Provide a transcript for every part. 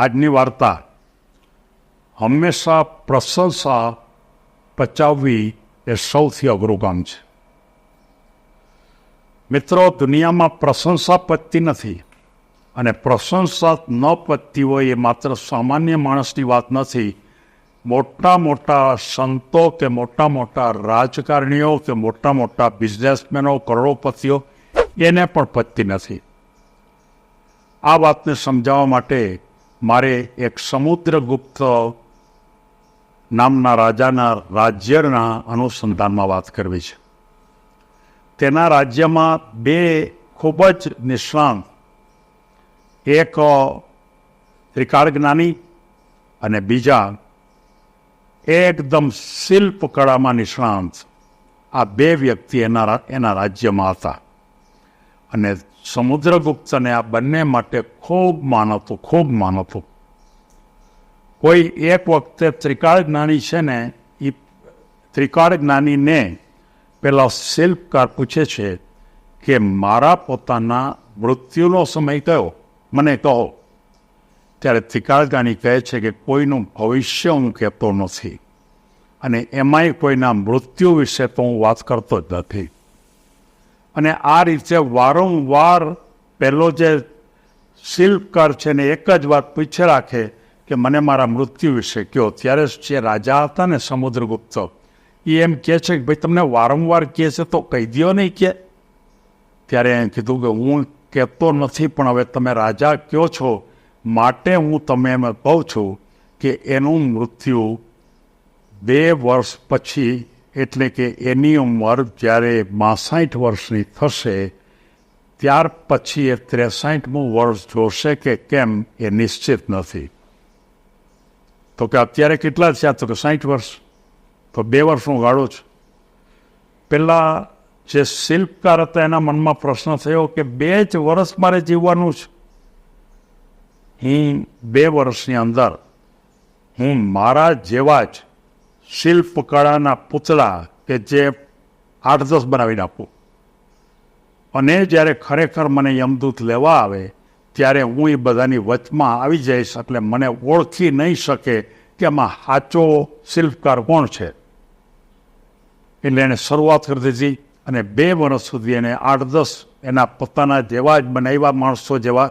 આજની વાર્તા હંમેશા પ્રશંસા પચાવવી એ સૌથી અઘરું કામ છે. મિત્રો, દુનિયામાં પ્રશંસા પતતી નથી, અને પ્રશંસા ન પતતી હોય એ માત્ર સામાન્ય માણસની વાત નથી. મોટા મોટા સંતો કે મોટા મોટા રાજકારણીઓ કે મોટા મોટા બિઝનેસમેનો, કરોડોપતિઓ, એને પણ પતતી નથી. આ વાતને સમજાવવા માટે મારે એક સમુદ્રગુપ્ત નામના રાજાના રાજ્યના અનુસંધાનમાં વાત કરવી છે. તેના રાજ્યમાં બે ખૂબ જ નિષ્ણાંત, એક ત્રિકાળ જ્ઞાની અને બીજા એકદમ શિલ્પકળામાં નિષ્ણાંત, આ બે વ્યક્તિ એના રાજ્યમાં હતા. અને સમુદ્રગુપ્તને આ બંને માટે ખૂબ માન હતું. કોઈ એક વખતે ત્રિકાળ જ્ઞાની છે ને, એ ત્રિકાળ જ્ઞાનીને પેલા શિલ્પકાર પૂછે છે કે મારા પોતાના મૃત્યુનો સમય કયો, મને કહો. ત્યારે ત્રિકાળ જ્ઞાની કહે છે કે કોઈનું ભવિષ્ય હું કહેતો નથી, અને એમાંય કોઈના મૃત્યુ વિશે તો હું વાત કરતો જ નથી. અને આ રીતે વારંવાર પહેલો જે શિલ્પકાર છે ને એક જ વાત પૂછે રાખે કે મને મારા મૃત્યુ વિશે કહો. ત્યારે જે રાજા હતા ને સમુદ્રગુપ્ત, એ એમ કહે છે કે ભાઈ તમને વારંવાર કહે છે તો કહી દો નહીં કે. ત્યારે એમ કીધું કે હું કહેતો નથી, પણ હવે તમે રાજા કહો છો માટે હું તમે એમ કહું છું કે એનું મૃત્યુ 2 વર્ષ પછી, એટલે કે એની ઉંમર જ્યારે 62 વર્ષની થશે ત્યાર પછી એ 63મું વર્ષ જોશે કે કેમ એ નિશ્ચિત નથી. તો કે અત્યારે કેટલા થયા? તો કે 60 વર્ષ. તો 2 વર્ષનો ગાળો છે. પેલા જે શિલ્પકાર હતા એના મનમાં પ્રશ્ન થયો કે 2 જ વર્ષ મારે જીવવાનું છે. હું 2 વર્ષની અંદર હું મારા જેવા જ શિલ્પકળાના પૂતળા કે જે 8-10 બનાવી નાખું, અને જ્યારે ખરેખર મને યમદૂત લેવા આવે ત્યારે હું એ બધાની વચમાં આવી જઈશ, એટલે મને ઓળખી નહીં શકે કે આમાં સાચો શિલ્પકાર કોણ છે. એટલે એને શરૂઆત કરી દીધી, અને 2 વર્ષ સુધી એને 8-10 એના પોતાના જેવા જ બનાવ્યા, માણસો જેવા.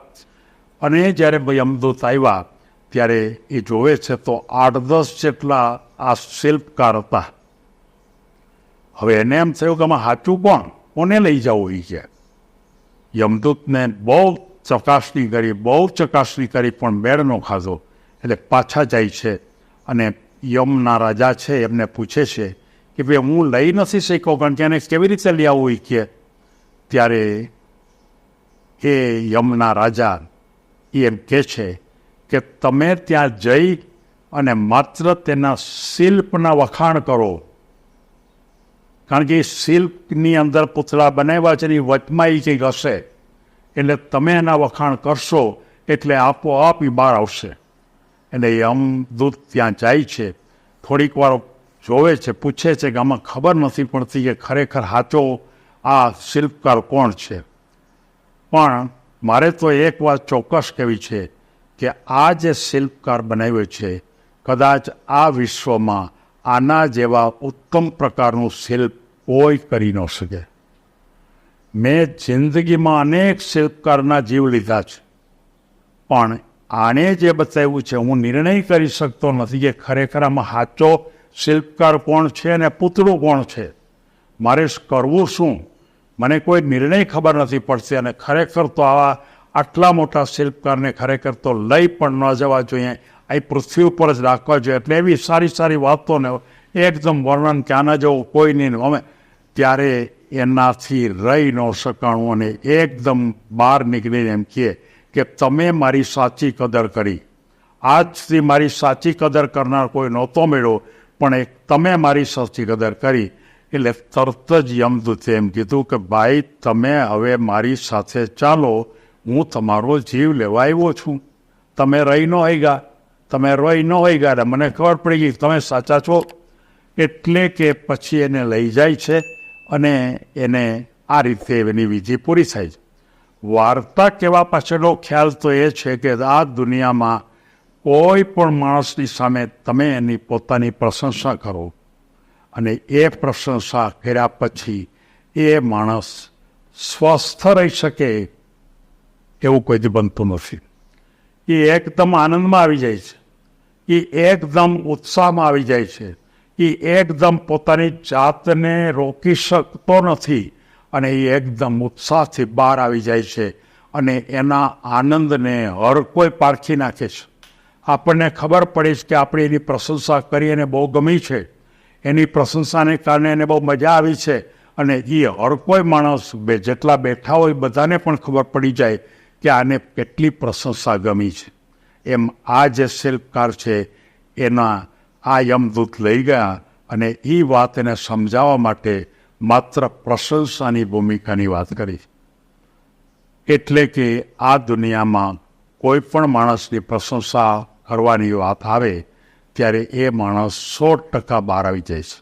અને જ્યારે યમદૂત આવ્યા ત્યારે એ જોવે છે તો 8-10 જેટલા આ શિલ્પકાર હતા. હવે એને એમ થયું કે આમાં સાચું કોને લઈ જવું એ છે. યમદૂતને બહુ ચકાસણી કરી પણ મેળ ન ખાધો. એટલે પાછા જાય છે અને યમના રાજા છે એમને પૂછે છે કે ભાઈ હું લઈ નથી શક્યો, કારણ કે એને કેવી રીતે લઈ આવવું એ કે. ત્યારે એ યમના રાજા એમ કહે છે કે તમે ત્યાં જઈ અને માત્ર તેના શિલ્પના વખાણ કરો, કારણ કે એ શિલ્પની અંદર પૂતળા બનાવ્યા છે એની વચમાં એ કંઈક હશે, એટલે તમે એના વખાણ કરશો એટલે આપોઆપ એ બહાર આવશે. એટલે યમદૂત ત્યાં જાય છે, થોડીક વાર જોવે છે, પૂછે છે કે આમાં ખબર નથી પડતી કે ખરેખર સાચો આ શિલ્પકાર કોણ છે. પણ મારે તો એક વાત ચોક્કસ કહેવી છે કે આ જે શિલ્પકાર બનાવ્યો છે, કદાચ આ વિશ્વમાં આના જેવા ઉત્તમ પ્રકારનું શિલ્પ કોઈ કરી ન શકે. મેં જિંદગીમાં અનેક શિલ્પકારના જીવ લીધા છે, પણ આણે જે બતાવ્યું છે હું નિર્ણય કરી શકતો નથી કે ખરેખર આમાં સાચો શિલ્પકાર કોણ છે અને પૂતળું કોણ છે. મારે કરવું શું, મને કોઈ નિર્ણય ખબર નથી પડતી. અને ખરેખર તો આટલા મોટા શિલ્પકારને ખરેખર તો લઈ પણ ન જવા જોઈએ, અહીં પૃથ્વી ઉપર જ રાખવા જોઈએ. એટલે એવી સારી સારી વાતોને એકદમ વર્ણન કે આના જેવું કોઈ નહીં અમે. ત્યારે એનાથી રહી ન શકાણું અને એકદમ બહાર નીકળીને એમ કહે કે તમે મારી સાચી કદર કરી. આજ સુધી મારી સાચી કદર કરનાર કોઈ નહોતો મળ્યો, પણ તમે મારી સાચી કદર કરી. એટલે તરત જ યમદૂતે એમ કીધું કે ભાઈ તમે હવે મારી સાથે ચાલો, હું તમારો જીવ લેવા આવ્યો છું. તમે રહી ન હોઈ ગયા, મને ખબર પડી ગઈ તમે સાચા છો. એટલે કે પછી એને લઈ જાય છે અને એને આ રીતે એની વિધિ પૂરી થાય છે. વાર્તા કહેવા પાછળનો ખ્યાલ તો એ છે કે આ દુનિયામાં કોઈ પણ માણસની સામે તમે એની પોતાની પ્રશંસા કરો અને એ પ્રશંસા કર્યા પછી એ માણસ સ્વસ્થ રહી શકે એવું કોઈથી બનતું નથી. એ એકદમ આનંદમાં આવી જાય છે, એ એકદમ ઉત્સાહમાં આવી જાય છે, એ એકદમ પોતાની જાતને રોકી શકતો નથી અને એ એકદમ ઉત્સાહથી બહાર આવી જાય છે અને એના આનંદને હર કોઈ પારખી નાખે છે. આપણને ખબર પડી છે કે આપણે એની પ્રશંસા કરી એને બહુ ગમી છે, એની પ્રશંસાને કારણે એને બહુ મજા આવી છે અને એ હર કોઈ માણસ જેટલા બેઠા હોય બધાને પણ ખબર પડી જાય કે આને કેટલી પ્રશંસા ગમી છે. એમ આ જે શિલ્પકાર છે એના આ યમદૂત લઈ ગયા અને એ વાત એને સમજાવવા માટે માત્ર પ્રશંસાની ભૂમિકાની વાત કરી. એટલે કે આ દુનિયામાં કોઈ પણ માણસની પ્રશંસા કરવાની વાત આવે ત્યારે એ માણસ 100% બહાર આવી જાય છે,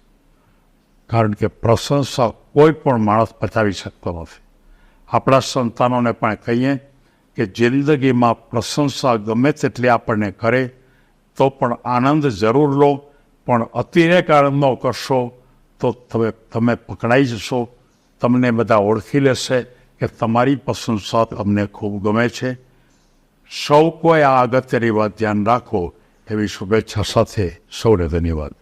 કારણ કે પ્રશંસા કોઈ પણ માણસ પચાવી શકતો નથી. આપણા સંતાનોને પણ કહીએ કે જિંદગીમાં પ્રશંસા ગમે તેટલી આપણને કરે તો પણ આનંદ જરૂર લો, પણ અતિરેક આનંદ ન કરશો તો તમે પકડાઈ જશો. તમને બધા ઓળખી લેશે કે તમારી પ્રશંસા તમને ખૂબ ગમે છે. સૌ કોઈ આ અગત્યની વાત ધ્યાન રાખો એવી શુભેચ્છા સાથે સૌને ધન્યવાદ.